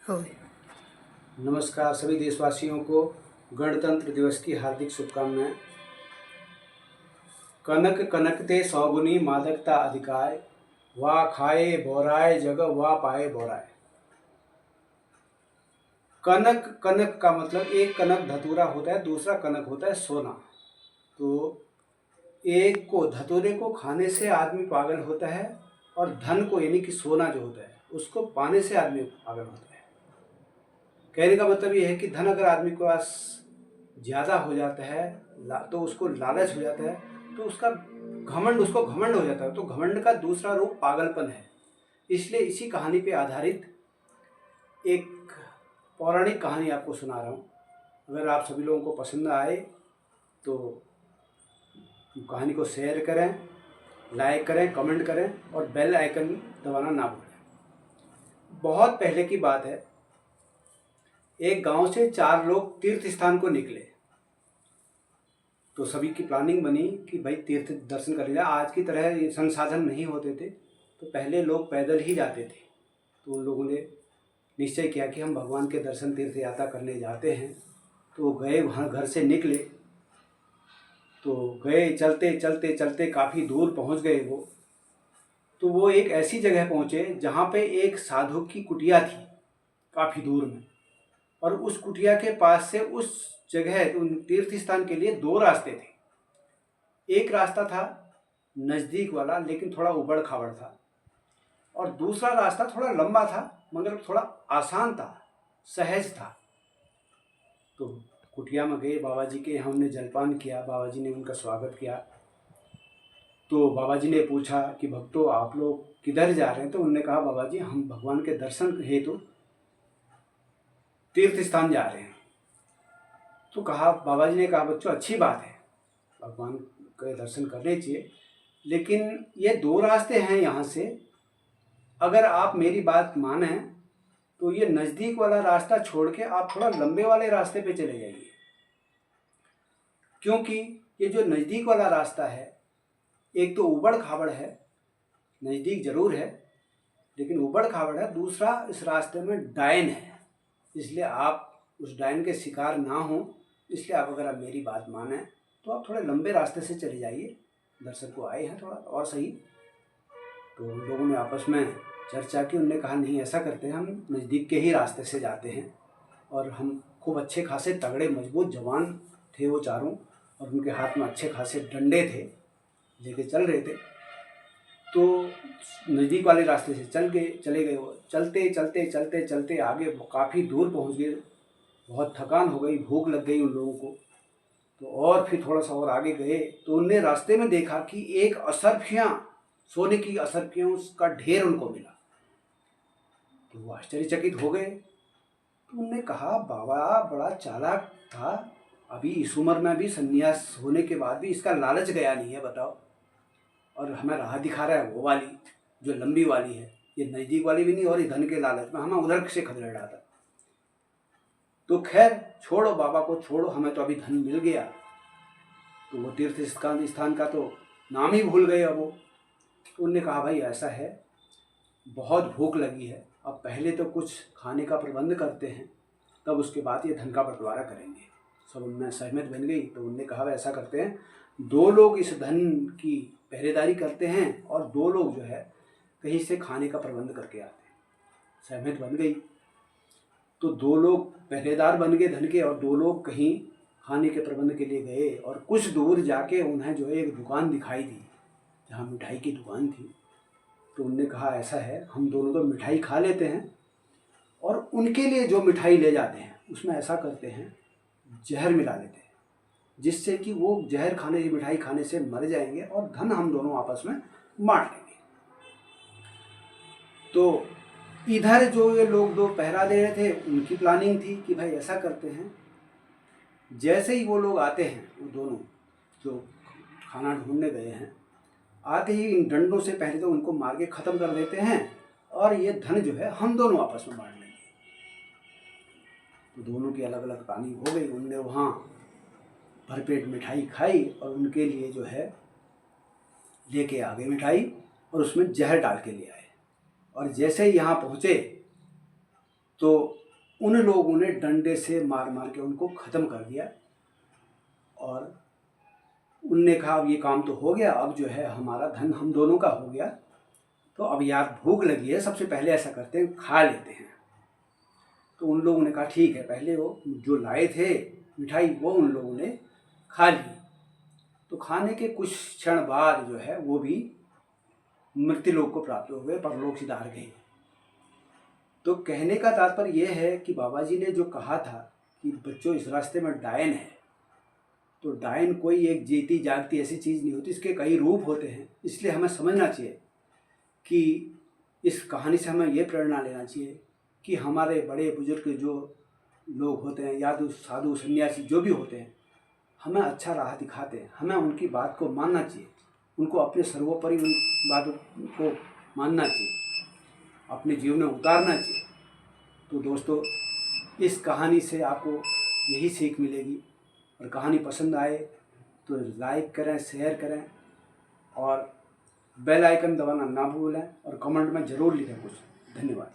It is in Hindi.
हो नमस्कार सभी देशवासियों को गणतंत्र दिवस की हार्दिक शुभकामनाएं। कनक कनकते सौगुनी मादकता अधिकाय, वाह खाए बोराय जग वाह पाए बोराय। कनक कनक का मतलब एक कनक धतूरा होता है, दूसरा कनक होता है सोना। तो एक को धतूरे को खाने से आदमी पागल होता है और धन को यानी कि सोना जो होता है उसको पाने से आदमी पागल होता है। कहने का मतलब ये है कि धन अगर आदमी के पास ज़्यादा हो जाता है तो उसको लालच हो जाता है, तो उसको घमंड हो जाता है। तो घमंड का दूसरा रूप पागलपन है। इसलिए इसी कहानी पे आधारित एक पौराणिक कहानी आपको सुना रहा हूँ। अगर आप सभी लोगों को पसंद आए तो कहानी को शेयर करें, लाइक करें, कमेंट करें और बेल आइकन दबाना ना भूलें। बहुत पहले की बात है, एक गांव से 4 लोग तीर्थ स्थान को निकले। तो सभी की प्लानिंग बनी कि भाई तीर्थ दर्शन कर लिया। आज की तरह ये संसाधन नहीं होते थे, तो पहले लोग पैदल ही जाते थे। तो उन लोगों ने निश्चय किया कि हम भगवान के दर्शन तीर्थ यात्रा करने जाते हैं। तो गए, वहाँ घर से निकले, तो गए, चलते चलते चलते काफ़ी दूर पहुँच गए वो। तो वो एक ऐसी जगह पहुँचे जहाँ पे एक साधु की कुटिया थी काफ़ी दूर में। और उस कुटिया के पास से उस जगह उन तीर्थ स्थान के लिए 2 रास्ते थे। एक रास्ता था नज़दीक वाला, लेकिन थोड़ा उबड़ खाबड़ था, और दूसरा रास्ता थोड़ा लंबा था मगर थोड़ा आसान था, सहज था। तो कुटिया में गए, बाबा जी के हमने जलपान किया, बाबा जी ने उनका स्वागत किया। तो बाबा जी ने पूछा कि भक्तों आप लोग किधर जा रहे हैं? तो उन्होंने कहा बाबा जी हम भगवान के दर्शन हेतु तीर्थ स्थान जा रहे हैं। तो कहा, बाबा जी ने कहा बच्चों अच्छी बात है, भगवान के दर्शन करने चाहिए, लेकिन ये 2 रास्ते हैं यहाँ से। अगर आप मेरी बात माने तो ये नज़दीक वाला रास्ता छोड़ के आप थोड़ा लंबे वाले रास्ते पे चले जाइए। क्योंकि ये जो नज़दीक वाला रास्ता है, एक तो उबड़ खाबड़ है, नज़दीक ज़रूर है लेकिन उबड़ खाबड़ है। दूसरा, इस रास्ते में डायन है, इसलिए आप उस डायन के शिकार ना हो। इसलिए आप अगर आप मेरी बात माने तो आप थोड़े लंबे रास्ते से चले जाइए, दर्शन को आए हैं थोड़ा और सही। तो उन लोगों ने आपस में चर्चा की। उन्होंने कहा नहीं ऐसा करते हैं, हम नज़दीक के ही रास्ते से जाते हैं। और हम खूब अच्छे खासे तगड़े मजबूत जवान थे वो चारों, और उनके हाथ में अच्छे खासे डंडे थे, लेके चल रहे थे। तो नज़दीक वाले रास्ते से चले गए वो। चलते चलते चलते चलते आगे काफ़ी दूर पहुंच गए। बहुत थकान हो गई, भूख लग गई उन लोगों को। तो और फिर थोड़ा सा और आगे गए तो उनने रास्ते में देखा कि एक असरफियाँ, सोने की असरफियों का ढेर उनको मिला। तो वो आश्चर्यचकित हो गए। तो उनने कहा बाबा बड़ा चालाक था, अभी इस उम्र में भी संन्यास होने के बाद भी इसका लालच गया नहीं है, बताओ। और हमें राह दिखा रहा है वो वाली जो लंबी वाली है, ये नज़दीक वाली भी नहीं, और ये धन के लालच में हमें उधर से खदेड़ रहा था। तो खैर छोड़ो, बाबा को छोड़ो, हमें तो अभी धन मिल गया। तो वो तीर्थ स्थान का तो नाम ही भूल गए अब वो। तो उनने कहा भाई ऐसा है, बहुत भूख लगी है, अब पहले तो कुछ खाने का प्रबंध करते हैं, तब उसके बाद ये धन का बंटवारा करेंगे। सब उनमें सहमत बन गई। तो उनने कहा ऐसा करते हैं, 2 लोग इस धन की पहरेदारी करते हैं और 2 लोग जो है कहीं से खाने का प्रबंध करके आते हैं। सहमत बन गई। तो 2 लोग पहरेदार बन गए धन के, और 2 लोग कहीं खाने के प्रबंध के लिए गए। और कुछ दूर जाके उन्हें जो है एक दुकान दिखाई दी जहाँ मिठाई की दुकान थी। तो उनने कहा ऐसा है, हम दोनों तो मिठाई खा लेते हैं, और उनके लिए जो मिठाई ले जाते हैं उसमें ऐसा करते हैं, जहर मिला लेते हैं, जिससे कि वो जहर खाने की मिठाई खाने से मर जाएंगे और धन हम दोनों आपस में बांट लेंगे। तो इधर जो ये लोग 2 पहरा दे रहे थे, उनकी प्लानिंग थी कि भाई ऐसा करते हैं, जैसे ही वो लोग आते हैं, वो दोनों जो खाना ढूंढने गए हैं, आते ही इन डंडों से पहले तो उनको मार के ख़त्म कर देते हैं, और ये धन जो है हम दोनों आपस में बांट लेंगे। तो दोनों की अलग अलग प्लानिंग हो गई। उनने वहाँ भरपेट मिठाई खाई और उनके लिए जो है लेके आ गए मिठाई, और उसमें जहर डाल के ले आए। और जैसे ही यहाँ पहुँचे तो उन लोगों ने डंडे से मार मार के उनको ख़त्म कर दिया और उनने कहा अब ये काम तो हो गया, अब जो है हमारा धन हम दोनों का हो गया, तो अब यार भूख लगी है, सबसे पहले ऐसा करते हैं खा लेते हैं। तो उन लोगों ने कहा ठीक है, पहले वो जो लाए थे मिठाई वो उन लोगों ने खा ली। तो खाने के कुछ क्षण बाद जो है वो भी मृत्युलोक को प्राप्त हो गए, परलोक सिधार गए। तो कहने का तात्पर्य यह है कि बाबा जी ने जो कहा था कि बच्चों इस रास्ते में डायन है, तो डायन कोई एक जीती जागती ऐसी चीज़ नहीं होती, इसके कई रूप होते हैं। इसलिए हमें समझना चाहिए कि इस कहानी से हमें ये प्रेरणा लेना चाहिए कि हमारे बड़े बुजुर्ग जो लोग होते हैं या तो साधु सन्यासी जो भी होते हैं, हमें अच्छा राह दिखाते हैं, हमें उनकी बात को मानना चाहिए, उनको अपने सर्वोपरि उन बातों को मानना चाहिए, अपने जीवन में उतारना चाहिए। तो दोस्तों, इस कहानी से आपको यही सीख मिलेगी। और कहानी पसंद आए तो लाइक करें, शेयर करें और बेल आइकन दबाना ना भूलें और कमेंट में ज़रूर लिखें कुछ। धन्यवाद।